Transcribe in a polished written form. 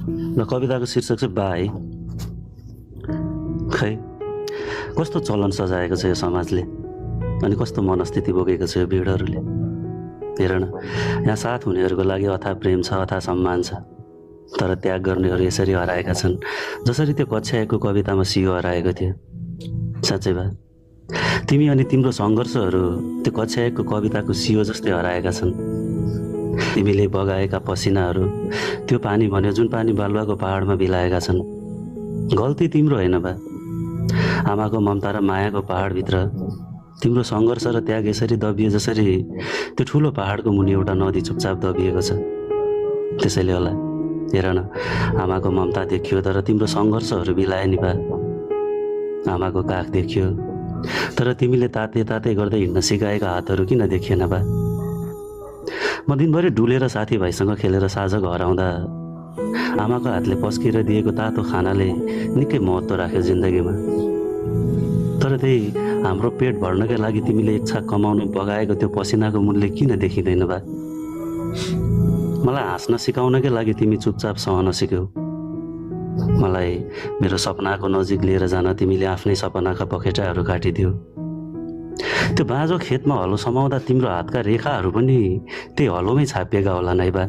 र कविताको शीर्षक चाहिँ बा है। खै कस्तो चलन सजाएको छ यो समाजले, अनि कस्तो मनस्थिति बोकेको छ यो भिडहरूले। हेर न, यहाँ साथ हुनेहरूको लागि अथाह प्रेम छ, अथाह सम्मान छ, तर त्याग गर्नेहरू यसरी हराएका छन् जसरी त्यो कक्षा 1 को कवितामा सियो हराएको थियो। साँच्चै बा, तिमी अनि तिम्रो सङ्घर्षहरू त्यो कक्षा 1 को कविताको सियो जस्तै हराएका छन्। तिमीले बगाएका पसिनाहरू त्यो पानी भन्यो जुन पानी बालुवाको पहाडमा बिलाएका छन्। गल्ती तिम्रो होइन बा, आमाको ममता र मायाको पहाडभित्र तिम्रो सङ्घर्ष र त्याग यसरी दबिए जसरी त्यो ठुलो पहाडको मुनि एउटा नदी चुपचाप दबिएको छ। त्यसैले होला, हेर न, आमाको ममता देखियो तर तिम्रो सङ्घर्षहरू बिलाए नि बा। आमाको काख देखियो तर तिमीले ताते ताते गर्दै हिँड्न सिकाएका हातहरू किन देखिएन बा। म दिनभरि डुलेर साथीभाइसँग खेलेर साँझ घर आउँदा आमाको हातले पस्किएर दिएको तातो खानाले निकै महत्त्व राख्यो जिन्दगीमा। तर त्यही हाम्रो पेट भर्नकै लागि तिमीले इच्छा कमाउनु बगाएको त्यो पसिनाको मूल्य किन देखिँदैन बा। मलाई हाँस्न सिकाउनकै लागि तिमी चुपचाप सहन सिक्यौ। मलाई मेरो सपनाको नजिक लिएर जान तिमीले आफ्नै सपनाका पखेटाहरू काटिदियो। त्यो बाँझो खेतमा हलो समाउँदा तिम्रो हातका रेखाहरू पनि त्यही हलोमै छापिएका होला नै बा।